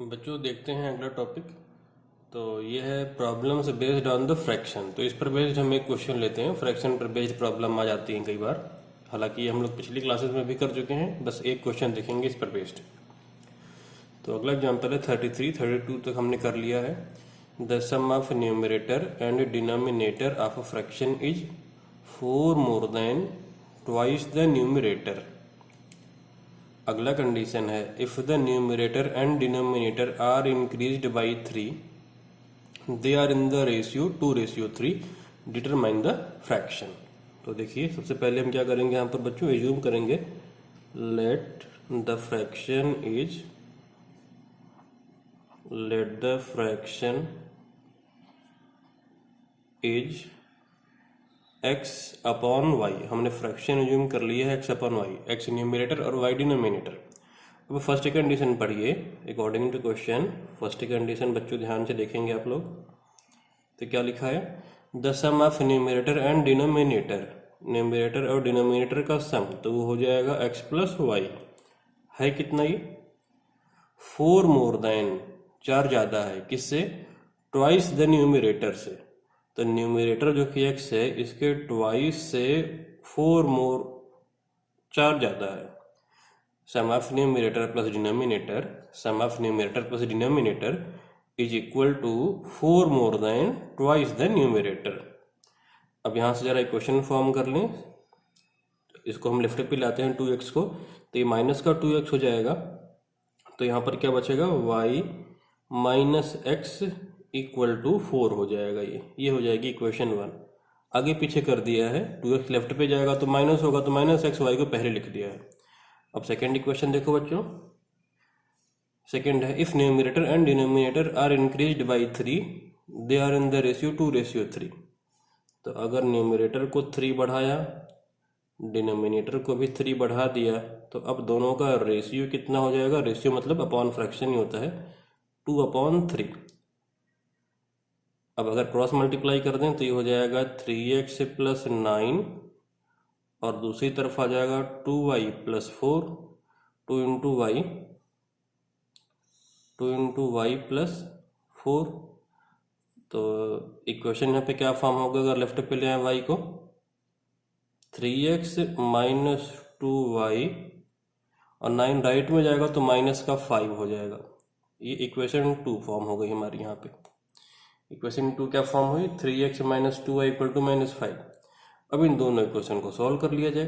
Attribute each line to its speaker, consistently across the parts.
Speaker 1: बच्चों देखते हैं अगला टॉपिक। तो ये है problems based on the fraction. तो इस पर बेस्ड हम एक क्वेश्चन लेते हैं। फ्रैक्शन पर बेस्ड प्रॉब्लम आ जाती हैं कई बार, हालांकि हम लोग पिछली क्लासेस में भी कर चुके हैं। बस एक क्वेश्चन देखेंगे इस पर बेस्ड। तो अगला एग्जाम्पल है 33, 32 तक हमने कर लिया है। The sum of numerator and denominator of a fraction is 4 more than twice the numerator. अगला कंडीशन है if the numerator and denominator are increased by 3, they are in the ratio 2:3, determine the fraction. तो देखिए सबसे पहले हम क्या करेंगे, यहाँ पर बच्चों एज्यूम करेंगे let the fraction is x upon y। हमने फ्रैक्शन एज्यूम कर लिया है x upon y, x numerator और y डिनोमिनेटर। अब फर्स्ट कंडीशन पढ़िए according to question. First condition बच्चों ध्यान से देखेंगे आप लोग। तो क्या लिखा है, the sum of numerator and denominator, numerator और डिनोमिनेटर का सम, तो वो हो जाएगा x प्लस वाई। है कितना ये, 4 मोर देन, 4 ज़्यादा है किससे, ट्वाइस द न्यूमरेटर से। तो न्यूमरेटर जो कि x है इसके ट्वाइस से 4 मोर, 4 ज़्यादा है। Sum of numerator plus denominator, sum of numerator plus denominator is equal to 4 more than twice the numerator. अब यहाँ से जरा इक्वेशन फॉर्म कर लें। इसको हम लेफ्ट पे लाते हैं 2x को, तो ये माइनस का 2x हो जाएगा। तो यहाँ पर क्या बचेगा, y minus x equal to 4 हो जाएगा। ये हो जाएगी इक्वेशन 1। आगे पीछे कर दिया है, 2x लेफ्ट पे जाएगा तो माइनस होगा, तो माइनस एक्स वाई को पहले लिख दिया है। अब सेकेंड इक्वेशन देखो बच्चों। सेकेंड है if numerator and denominator are increased by 3, they are in the ratio 2:3। तो अगर न्यूमरेटर को 3 बढ़ाया, डिनोमिनेटर को भी 3 बढ़ा दिया, तो अब दोनों का रेशियो कितना हो जाएगा। रेशियो मतलब अपॉन फ्रैक्शन ही होता है, 2/3। अब अगर क्रॉस मल्टीप्लाई कर दें तो ये हो जाएगा 3x प्लस 9, और दूसरी तरफ आ जाएगा 2y plus 4, 2 into Y plus 4। तो इक्वेशन यहाँ पे क्या फॉर्म होगा, अगर लेफ्ट पे ले आए y को, 3x माइनस 2y, और 9 राइट में जाएगा तो माइनस का 5 हो जाएगा। ये इक्वेशन 2 फॉर्म हो गई हमारी। यहाँ पे इक्वेशन 2 क्या फॉर्म हुई, 3x minus 2y equal to -5। अब इन दोनों इक्वेशन को सॉल्व कर लिया जाए।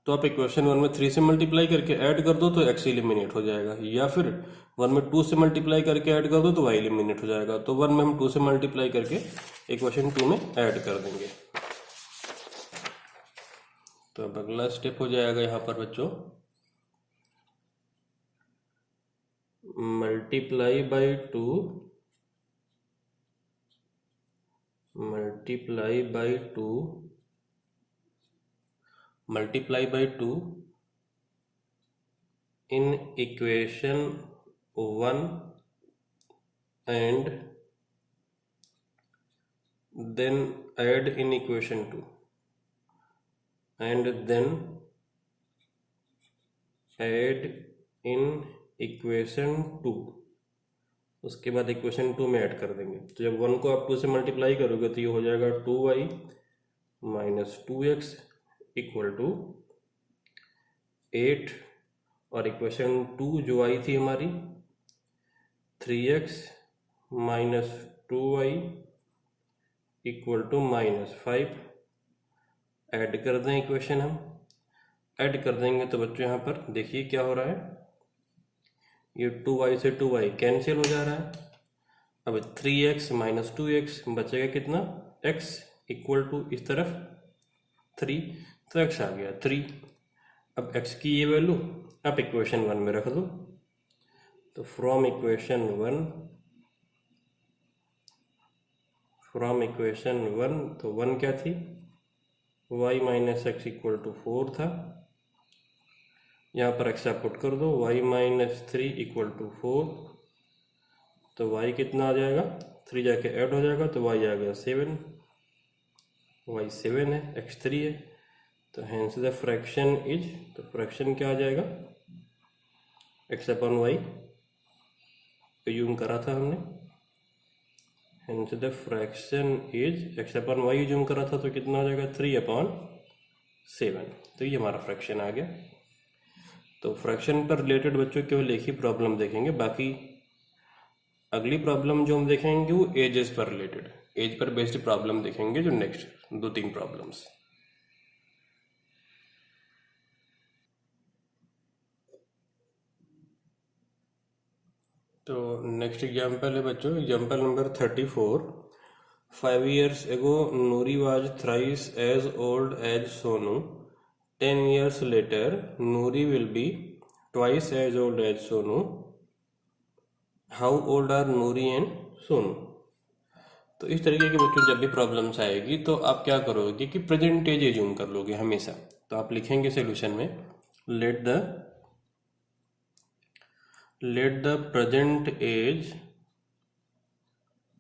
Speaker 1: तो आप इक्वेशन 1 में 3 से मल्टीप्लाई करके ऐड कर दो तो x एलिमिनेट हो जाएगा, या फिर 1 में 2 से मल्टीप्लाई करके ऐड कर दो तो y एलिमिनेट हो जाएगा। तो 1 में हम 2 से मल्टीप्लाई करके इक्वेशन 2 में ऐड कर देंगे। तो अब अगला स्टेप हो जाएगा यहाँ पर बच्चों, multiply by 2 in equation 1 and then add in equation 2 and then add in equation 2। उसके बाद इक्वेशन 2 में ऐड कर देंगे। तो जब 1 को आप 2 से मल्टीप्लाई करोगे तो ये हो जाएगा 2y minus 2x equal to 8, और इक्वेशन 2 जो आई थी हमारी 3x minus 2y equal to -5। Add कर दें इक्वेशन, हम ऐड कर देंगे तो बच्चों यहाँ पर देखिए क्या हो रहा है, ये 2y से 2y कैंसिल हो जा रहा है। अब 3x माइनस 2x बचेगा कितना, x इक्वल टू इस तरफ 3, तो x आ गया 3। अब x की ये वैल्यू आप इक्वेशन 1 में रख दो। तो फ्रॉम इक्वेशन 1, तो 1 क्या थी, y minus x equal to 4 था। यहाँ पर x आप पुट कर दो, y माइनस 3 इक्वल टू 4। तो y कितना आ जाएगा, 3 जाके ऐड हो जाएगा तो y आ गया 7। y 7 है, x 3 है। तो हेंस द फ्रैक्शन इज, तो फ्रैक्शन क्या आ जाएगा, x अपॉन वाई एज्यूम करा था हमने, hence the fraction is x upon y assume करा था, तो कितना हो जाएगा 3/7। तो ये हमारा फ्रैक्शन आ गया। तो फ्रैक्शन पर रिलेटेड बच्चों केवल एक ही प्रॉब्लम देखेंगे, बाकी अगली प्रॉब्लम जो हम देखेंगे वो एजेस पर रिलेटेड, एज पर बेस्ड प्रॉब्लम देखेंगे, जो नेक्स्ट 2-3 प्रॉब्लम्स। तो नेक्स्ट एग्जाम्पल है बच्चों, example number 34। 5 years ago Noori was thrice as old as Sonu. 10 years later Noori will be twice as old as Sonu. How old are Noori and Sonu? तो इस तरीके के बच्चों जब भी प्रॉब्लम्स आएगी तो आप क्या करोगे कि प्रेजेंट एज एज्यूम कर लोगे हमेशा। तो आप लिखेंगे सॉल्यूशन में let the present age,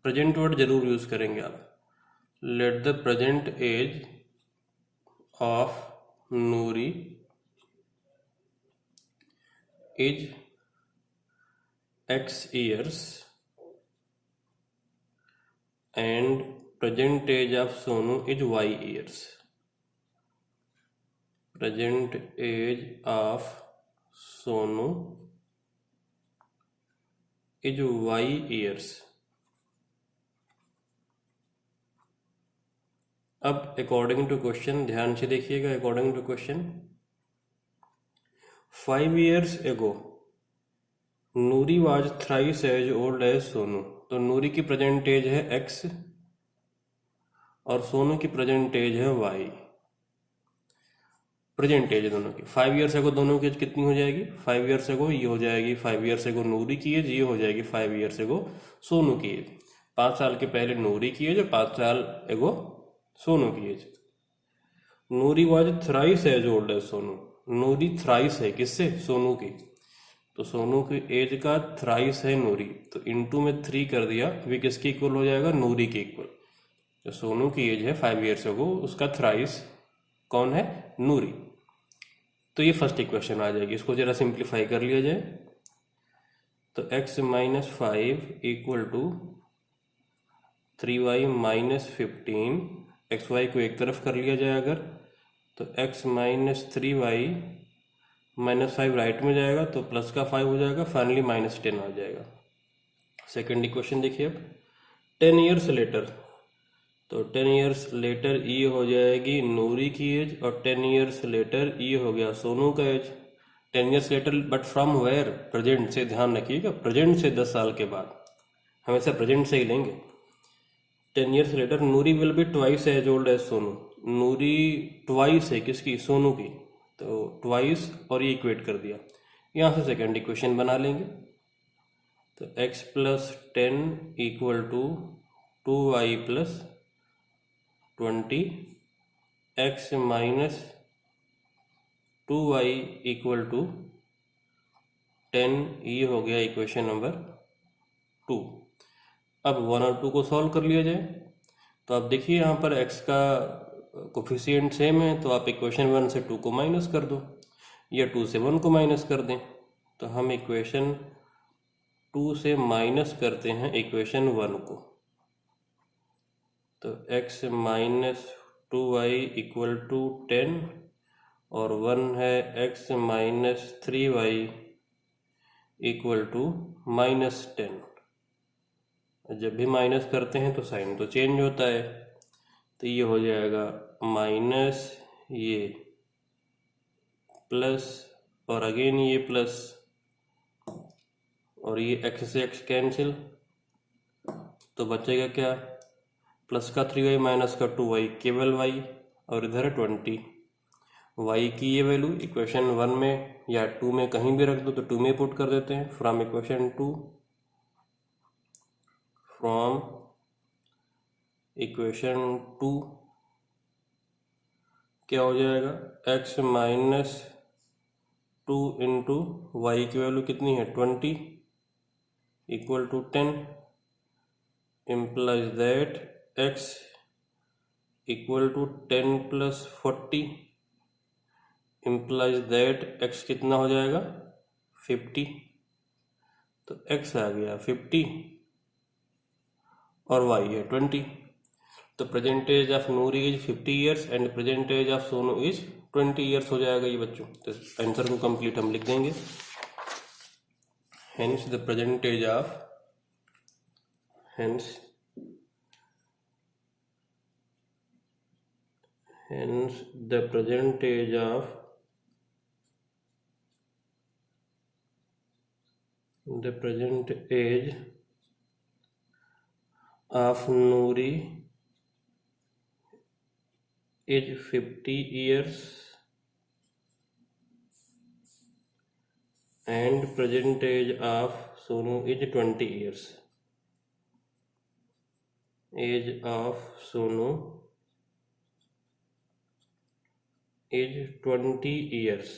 Speaker 1: present word जरूर यूज करेंगे आप, let the present age of Noori is X years and present age of Sonu is Y years. Present age of Sonu is Y years. अब according to question ध्यान से देखिएगा, according to question 5 years ago Noori was thrice as old as Sonu. तो नूरी की present as है x और सोनू की present as है y। प्रेजेंट एज दोनों की 5 years ago दोनों की एज कितनी हो जाएगी, 5 years ago ये हो जाएगी 5 years ago नूरी की एज, ये हो जाएगी 5 years ago सोनू की एज। 5 साल के पहले नूरी की एज और 5 साल एगो सोनू की age. Noori was thrice as old as Sonu, Noori thrice है किससे, सोनू की, तो सोनू की एज का थ्राइस है नूरी, तो इनटू में 3 कर दिया, अभी किसके इक्वल हो जाएगा, नूरी के इक्वल। तो सोनू की एज है 5 years ago, उसका थ्राइस कौन है, नूरी। तो ये फर्स्ट इक्वेशन आ जाएगी, इसको जरा सिंप्लीफाई कर लिया जाए। तो x minus 5 equal to 3y minus 15, x y को एक तरफ कर लिया जाए अगर, तो x minus 3y minus 5 right में जाएगा तो प्लस का 5 हो जाएगा, फाइनली माइनस 10 आ जाएगा। सेकेंड इक्वेशन देखिए अब 10 years लेटर, तो 10 years लेटर ये हो जाएगी नूरी की एज और 10 years लेटर ये हो गया सोनू का age. 10 years later but from where, present से, ध्यान रखिएगा प्रेजेंट से 10 साल के बाद, हमेशा प्रेजेंट से ही लेंगे। 10 years later Noori will be twice as old as Sonu, Noori twice है किसकी, सोनू की, तो ट्वाइस और ये इक्वेट कर दिया। यहाँ से सेकेंड इक्वेशन बना लेंगे, तो x plus 10 equal to 2y plus 20, x minus 2y equal to 10, ये हो गया इक्वेशन नंबर 2। अब 1 और 2 को सॉल्व कर लिया जाए, तो आप देखिए यहाँ पर x का कोफिशिएंट सेम है, तो आप इक्वेशन 1 से 2 को माइनस कर दो या 2 से 1 को माइनस कर दें। तो हम इक्वेशन 2 से माइनस करते हैं इक्वेशन 1 को, तो x minus 2y equal to 10 और 1 है x minus 3y equal to minus 10। जब भी माइनस करते हैं तो साइन तो चेंज होता है, तो ये हो जाएगा माइनस, ये प्लस और अगेन ये प्लस, और ये x से x कैंसिल, तो बचेगा क्या, प्लस का 3y माइनस का 2y केवल y, और इधर है 20। y की ये वैल्यू इक्वेशन 1 में या 2 में कहीं भी रख दो, तो 2 में पुट कर देते हैं, फ्रॉम इक्वेशन 2, फ्रॉम इक्वेशन 2 क्या हो जाएगा, x माइनस 2 इंटू वाई की वैल्यू कितनी है 20 equal to 10, implies that x equal to 10 plus 40, implies that x कितना हो जाएगा 50। तो x आ गया 50 और y है 20। तो present age of Noori is 50 years and present age of Sonu is 20 years हो जाएगा ये बच्चों। तो आंसर को कंप्लीट हम लिख देंगे। Hence the present age of hence the present age of Noori is 50 years and present age of Sonu is 20 years. Age of Sonu is 20 years।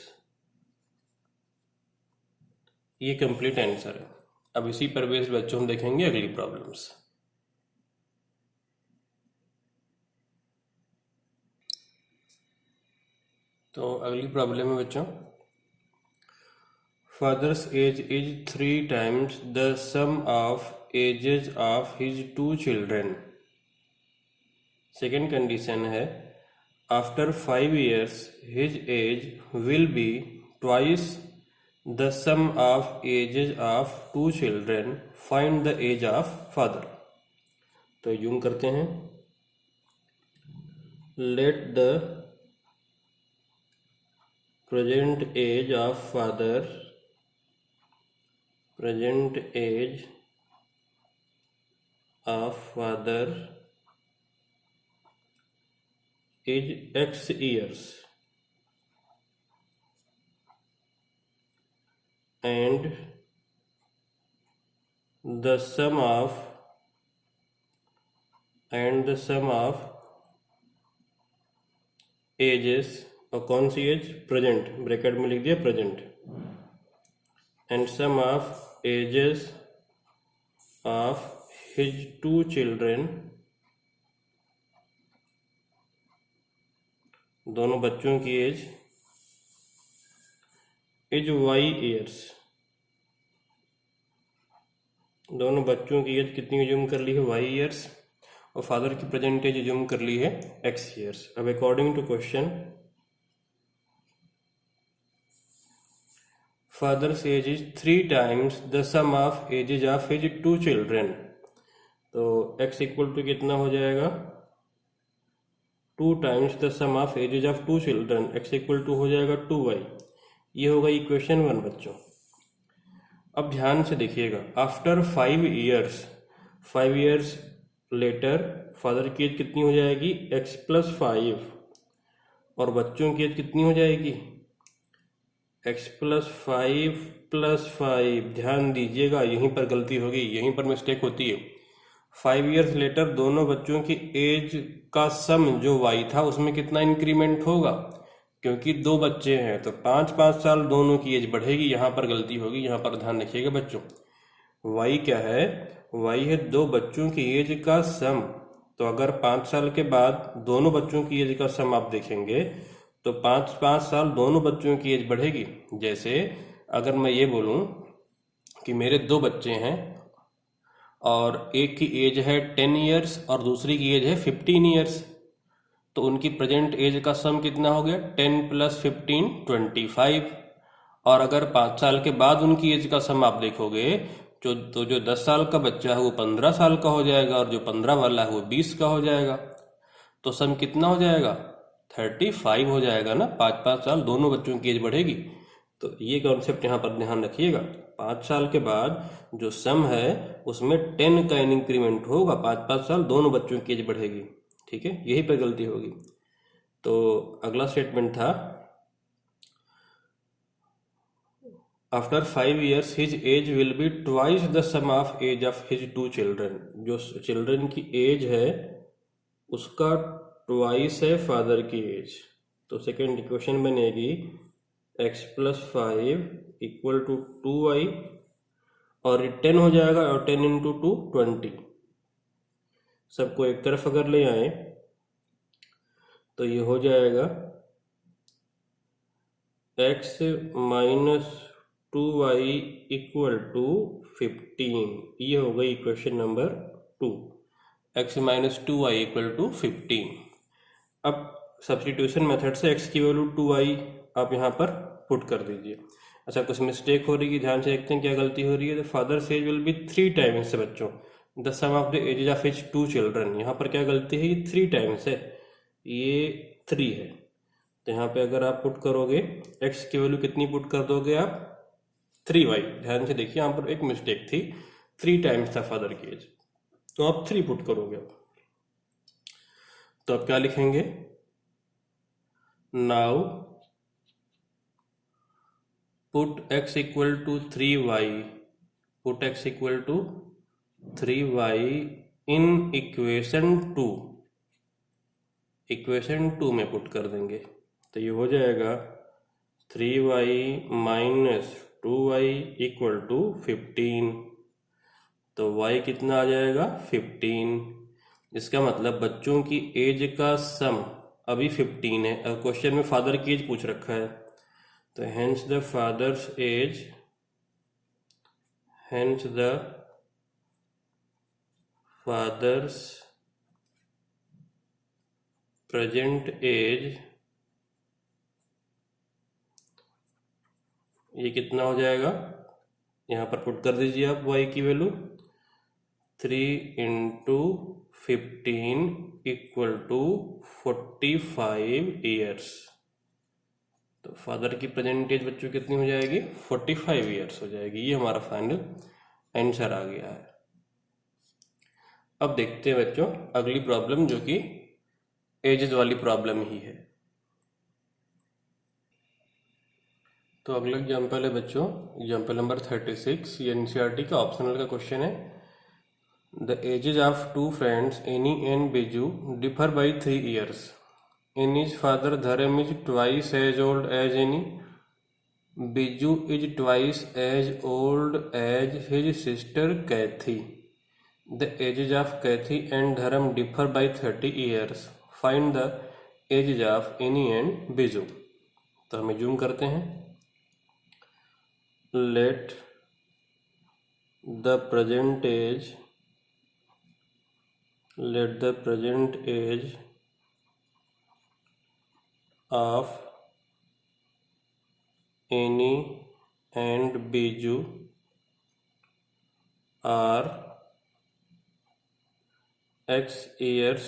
Speaker 1: ये कंप्लीट आंसर है। अब इसी पर बेस्ड बच्चों हम देखेंगे अगली प्रॉब्लम्स। तो अगली प्रॉब्लम है बच्चों, father's age is 3 times the sum of ages of his 2 children। Second condition है after 5 years his age will be twice the sum of ages of 2 children, find the age of father. तो यूं करते हैं, let the present age of father is x years and the sum of ages, और कौन सी as, present, bracket में लिख दिया present, and sum of ages of his 2 children, दोनों बच्चों की एज इज y years। दोनों बच्चों की एज कितनी ज्यूम कर ली है, y years, और फादर की प्रेजेंट एज ज्यूम कर ली है x years। अब according to question, father's age is 3 times the sum of ages of his 2 children। तो x इक्वल टू कितना हो जाएगा, 2 times the sum of ages of 2 children, x equal to हो जाएगा 2y। ये होगा इक्वेशन 1 बच्चों। अब ध्यान से देखिएगा, आफ्टर 5 years लेटर फादर की एज कितनी हो जाएगी, x + 5, और बच्चों की एज कितनी हो जाएगी, x + 5 + 5। ध्यान दीजिएगा, यहीं पर गलती होगी, यहीं पर मिस्टेक होती है। 5 years लेटर दोनों बच्चों की एज का सम जो y था उसमें कितना इंक्रीमेंट होगा, क्योंकि 2 बच्चे हैं तो 5-5 साल दोनों की एज बढ़ेगी। यहाँ पर गलती होगी, यहाँ पर ध्यान रखिएगा बच्चों। y क्या है, y है 2 बच्चों की एज का सम। तो अगर 5 साल के बाद दोनों बच्चों की एज का सम आप देखेंगे तो 5-5 साल दोनों बच्चों की एज बढ़ेगी। जैसे अगर मैं ये बोलूं कि मेरे 2 बच्चे हैं और एक की एज है 10 years और दूसरी की एज है 15 years, तो उनकी प्रेजेंट एज का सम कितना हो गया, 10 + 15 25। और अगर 5 साल के बाद उनकी एज का सम आप देखोगे तो जो 10 साल का बच्चा है वो 15 साल का हो जाएगा और जो 15 वाला है वो 20 का हो जाएगा। तो सम कितना हो जाएगा, 35 हो जाएगा ना। 5-5 साल दोनों बच्चों की एज बढ़ेगी। तो ये कॉन्सेप्ट यहाँ पर ध्यान रखिएगा। 5 साल के बाद जो सम है उसमें 10 का इंक्रीमेंट होगा, 5-5 साल दोनों बच्चों की एज बढ़ेगी। ठीक है, यही पर गलती होगी। तो अगला स्टेटमेंट था, after 5 years his age will be twice the sum of age of his 2 children। जो चिल्ड्रन की एज है उसका ट्वाइस है फादर की एज। तो सेकेंड इक्वेशन बनेगी x + 5 = 2y, और 10 हो जाएगा, और 10 × 2 20। सबको एक तरफ अगर ले आए तो ये हो जाएगा x - 2y इक्वल टू 15, ये हो गई equation number 2। x minus 2y equal to 15। अब सब्स्टिट्यूशन मेथड से x की वैल्यू 2y आप यहाँ पर पुट कर दीजिए। अच्छा, कुछ मिस्टेक हो रही है, ध्यान से देखते हैं क्या गलती हो रही है। The father's age will be 3 times है बच्चों, the sum of the ages of his 2 children. यहाँ पर क्या गलती है, ये 3 टाइम्स है, ये 3 है। तो यहाँ पे अगर आप पुट करोगे x की वैल्यू कितनी पुट कर दोगे आप, 3y। ध्यान से देखिए, यहाँ पर एक मिस्टेक थी, 3 टाइम्स था फादर की एज, तो आप 3 पुट करोगे। तो आप क्या लिखेंगे, now put x equal to 3y, put x equal to 3y in equation 2, equation 2 में पुट कर देंगे। तो ये हो जाएगा 3y minus 2y equal to 15। तो y कितना आ जाएगा, 15। इसका मतलब बच्चों की एज का सम अभी 15 है। अब क्वेश्चन में फादर की एज पूछ रखा है, तो hence the father's age, hence the father's present age, ये कितना हो जाएगा, यहाँ पर पुट कर दीजिए आप y की value, 3 into 15 equal to 45 years. तो फादर की प्रेजेंट एज बच्चों कितनी हो जाएगी, 45 ईयर्स हो जाएगी। ये हमारा फाइनल आंसर आ गया है। अब देखते हैं बच्चों अगली प्रॉब्लम, जो कि एजेस वाली प्रॉब्लम ही है। तो अगला एग्जाम्पल है बच्चों, एग्जाम्पल नंबर 36, ये एनसीईआरटी का ऑप्शनल का क्वेश्चन है। The ages of 2 friends Annie and Biju differ by 3 years. Annie's father Dharam is twice as old as Annie. Biju is twice as old as his sister Kathy. The ages of Kaithi and Dharam differ by 30 years. Find the ages of Annie and Biju. तो हमें zoom करते हैं। Let the present age of Annie and Biju are X years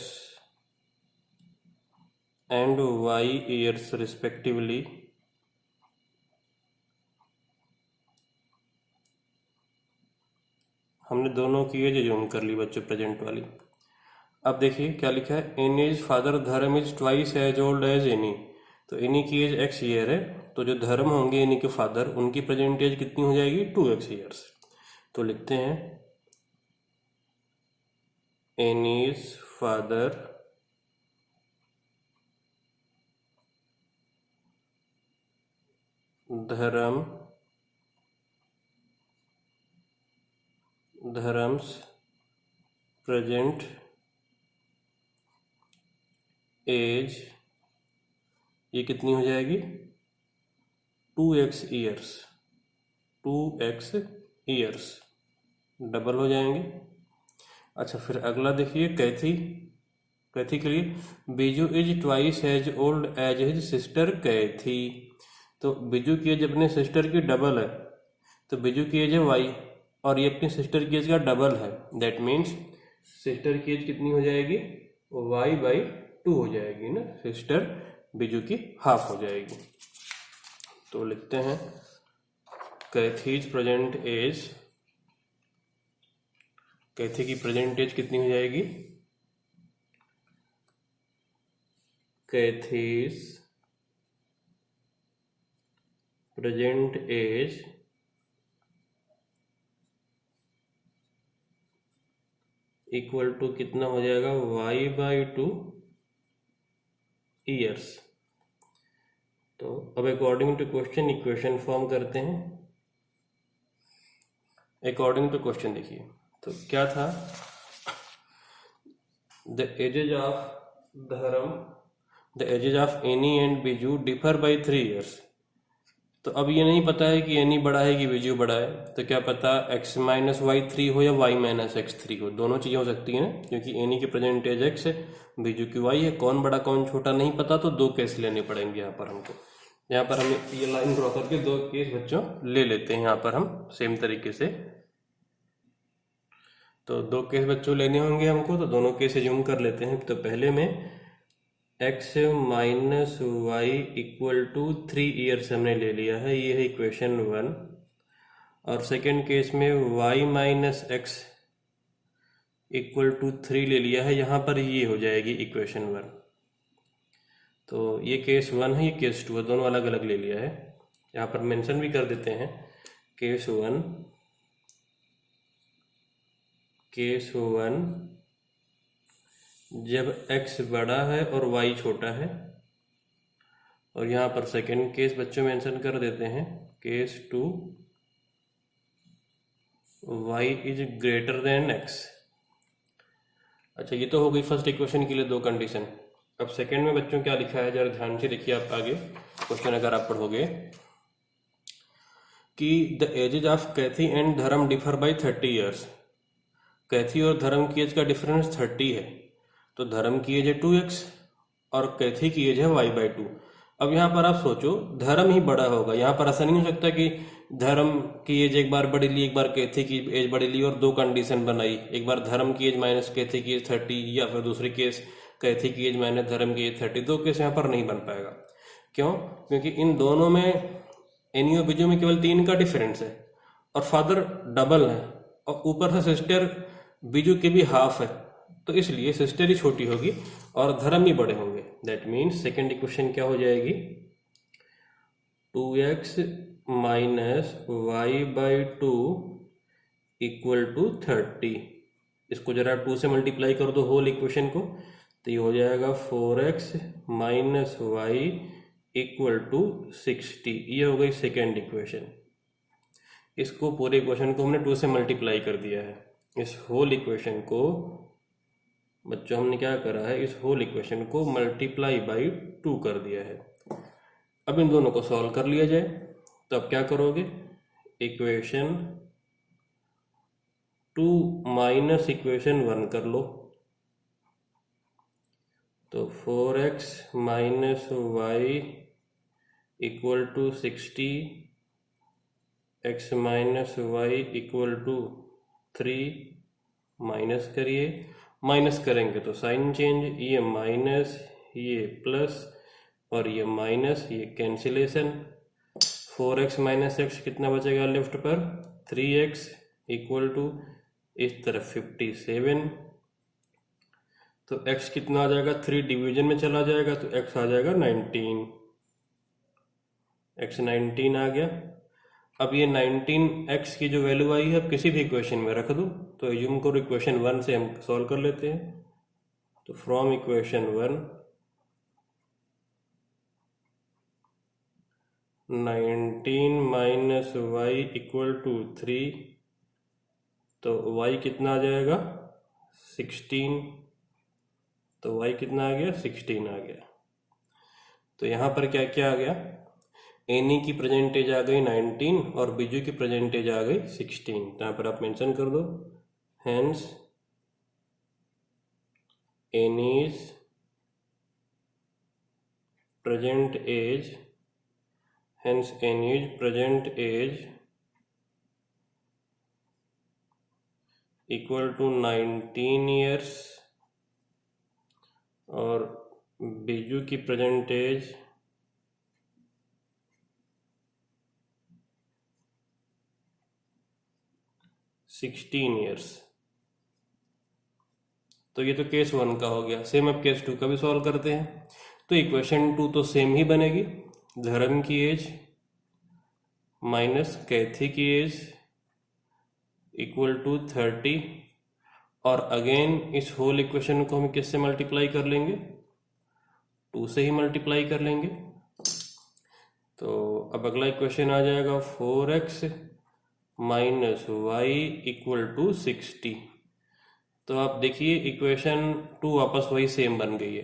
Speaker 1: and Y years respectively. हमने दोनों की as zoom कर ली बच्चों, present वाली। अब देखिए क्या लिखा है, Annie is father Dharam is twice as old as Annie. तो एनी की एज x ईयर है, तो जो धर्म होंगे एनी के फादर, उनकी प्रेजेंट एज कितनी हो जाएगी, 2x ईयर्स। तो लिखते हैं एनीज फादर धर्म्स प्रेजेंट एज, ये कितनी हो जाएगी, 2x years, 2x years double हो जाएंगे। अच्छा, फिर अगला देखिए कैथी के लिए, Biju is twice as old as his sister Kathy. तो बिजू की एज अपने सिस्टर की डबल है, तो बिजू की एज है y और ये अपनी सिस्टर की एज का डबल है। दैट मीन्स सिस्टर की एज कितनी हो जाएगी, y/2 हो जाएगी ना, सिस्टर बिजू की हाफ हो जाएगी। तो लिखते हैं कैथीज प्रेजेंट एज, कैथी की प्रेजेंट एज कितनी हो जाएगी, Cathy's present age equal to कितना हो जाएगा, y/2 ईयर्स। तो अब according to question equation form करते हैं। अकॉर्डिंग टू क्वेश्चन देखिए, तो क्या था, the ages of Annie and Biju differ by 3 years. तो अब ये नहीं पता है कि एनी बड़ा है कि बीजू बड़ा है, तो क्या पता x माइनस वाई 3 हो या y माइनस एक्स 3 हो, दोनों चीज़ें हो सकती हैं ना, क्योंकि एनी की प्रेजेंटेज x है, बीजू की y है। कौन बड़ा कौन छोटा नहीं पता, तो दो केस लेने पड़ेंगे यहाँ पर हमको। यहाँ पर हम ये लाइन ड्रॉ करके दो केस बच्चों ले लेते हैं यहाँ पर हम सेम तरीके से। तो दो केस बच्चों लेने होंगे हमको, तो दोनों केस जूम कर लेते हैं। तो पहले में x minus y equal to 3 years हमने ले लिया है, ये है इक्वेशन 1। और सेकेंड केस में y minus x equal to 3 ले लिया है, यहाँ पर ये हो जाएगी इक्वेशन 1। तो ये केस 1 है, ये केस 2 है, दोनों अलग अलग ले लिया है। यहाँ पर मेंशन भी कर देते हैं केस 1 जब x बड़ा है और y छोटा है। और यहाँ पर सेकेंड केस बच्चों मेंशन कर देते हैं case 2 y is greater than x। अच्छा, ये तो हो गई फर्स्ट इक्वेशन के लिए दो कंडीशन। अब सेकेंड में बच्चों क्या लिखा है, जरा ध्यान से देखिए आप आगे क्वेश्चन अगर आप पढ़ोगे कि the ages of Kaithi and Dharam differ by 30 years. Cathy और धर्म की एज का डिफरेंस 30 है, तो धर्म की एज है 2x और कैथी की एज है y/2। अब यहाँ पर आप सोचो धर्म ही बड़ा होगा, यहाँ पर ऐसा नहीं हो सकता कि धर्म की एज एक बार बड़ी ली, एक बार कैथी की एज बड़ी ली और दो कंडीशन बनाई, एक बार धर्म की एज माइनस कैथी की एज 30 या फिर दूसरी केस कैथी की एज माइनस धर्म की एज 30। दो केस यहाँ पर नहीं बन पाएगा। क्यों? क्योंकि इन दोनों में एनी और बीजू में केवल 3 का डिफरेंस है और फादर डबल है और ऊपर से सिस्टर बीजू के भी हाफ है, तो इसलिए सिस्टर ही छोटी होगी और धर्म ही बड़े होंगे। दैट मीन्स सेकेंड इक्वेशन क्या हो जाएगी, 2x minus y/2 equal to 30। इसको जरा 2 से मल्टीप्लाई कर दो होल इक्वेशन को, तो ये हो जाएगा 4x minus y equal to 60। ये हो गई सेकेंड इक्वेशन। इसको पूरे इक्वेशन को हमने 2 से मल्टीप्लाई कर दिया है। इस होल इक्वेशन को बच्चों हमने क्या करा है, इस होल इक्वेशन को मल्टीप्लाई बाई 2 कर दिया है। अब इन दोनों को सॉल्व कर लिया जाए, तो अब क्या करोगे, इक्वेशन 2 माइनस इक्वेशन 1 कर लो। तो 4x minus y equal to 60, x minus y equal to 3, minus करिए, माइनस करेंगे तो साइन चेंज, ये माइनस ये प्लस और ये माइनस, ये कैंसिलेशन। 4x माइनस एक्स कितना बचेगा लेफ्ट पर, 3x इक्वल टू इस तरफ 57। तो x कितना आ जाएगा, 3 डिवीजन में चला जाएगा तो x आ जाएगा 19। x 19 आ गया। अब ये 19x की जो वैल्यू आई है अब किसी भी इक्वेशन में रख दो, तो एज्यूम करो इक्वेशन 1 से हम सॉल्व कर लेते हैं। तो from equation 1 19 minus y equal to 3, तो y कितना आ जाएगा 16। तो y कितना आ गया 16 आ गया। तो यहाँ पर क्या क्या आ गया, एनी की प्रेजेंटेज आ गई 19 और बीजू की प्रेजेंटेज आ गई 16। तो यहाँ पर आप मेंशन कर दो, hence Annie's present age, hence Annie's present age equal to 19 years और बीजू की प्रेजेंट एज 16 ईयर्स। तो ये तो केस 1 का हो गया। सेम अब केस 2 का भी सॉल्व करते हैं। तो इक्वेशन 2 तो सेम ही बनेगी, धर्म की एज माइनस कैथी की एज इक्वल टू 30 और अगेन इस होल इक्वेशन को हम किससे मल्टीप्लाई कर लेंगे, 2 से ही मल्टीप्लाई कर लेंगे। तो अब अगला इक्वेशन आ जाएगा 4x minus y equal to 60। तो आप देखिए इक्वेशन 2 वापस वही सेम बन गई है।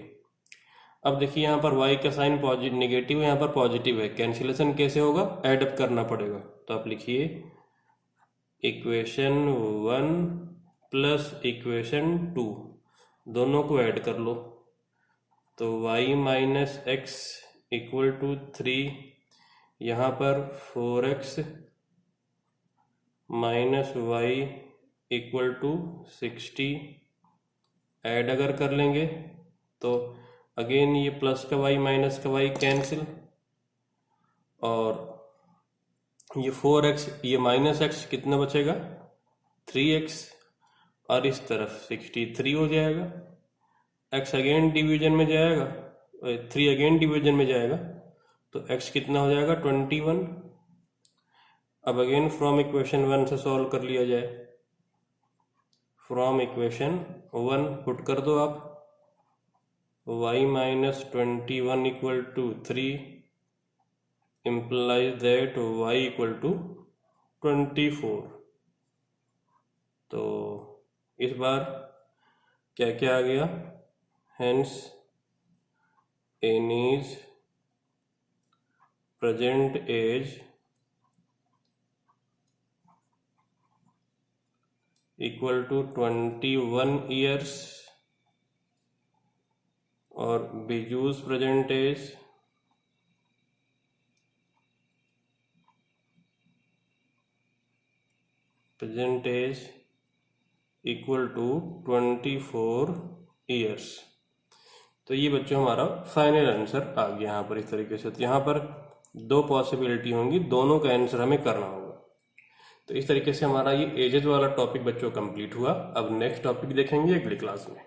Speaker 1: अब देखिए यहाँ पर y का साइन पॉजिटिव नेगेटिव है, यहाँ पर पॉजिटिव है, कैंसिलेशन कैसे होगा, एड अप करना पड़ेगा। तो आप लिखिए इक्वेशन 1 प्लस इक्वेशन 2, दोनों को ऐड कर लो। तो y minus x equal to 3, यहाँ पर 4x minus y equal to 60, add अगर कर लेंगे तो अगेन ये प्लस का y माइनस का y कैंसिल, और ये 4x ये माइनस x कितना बचेगा 3x, और इस तरफ 63 हो जाएगा। x अगेन डिवीजन में जाएगा, 3 अगेन डिवीजन में जाएगा, तो x कितना हो जाएगा 21। अब अगेन फ्रॉम इक्वेशन 1 से सॉल्व कर लिया जाए। फ्रॉम इक्वेशन 1 पुट कर दो आप, y minus 21 equal to 3 implies that y equal to 24। तो इस बार क्या क्या आ गया, hence n is present age equal to 21 years, और Biju's present age equal to 24 years. तो ये बच्चों हमारा फाइनल आंसर आ गया यहाँ पर इस तरीके से। तो यहाँ पर 2 पॉसिबिलिटी होंगी, दोनों का आंसर हमें करना होगा। तो इस तरीके से हमारा ये एजेस वाला टॉपिक बच्चों कंप्लीट हुआ। अब नेक्स्ट टॉपिक देखेंगे अगली क्लास में।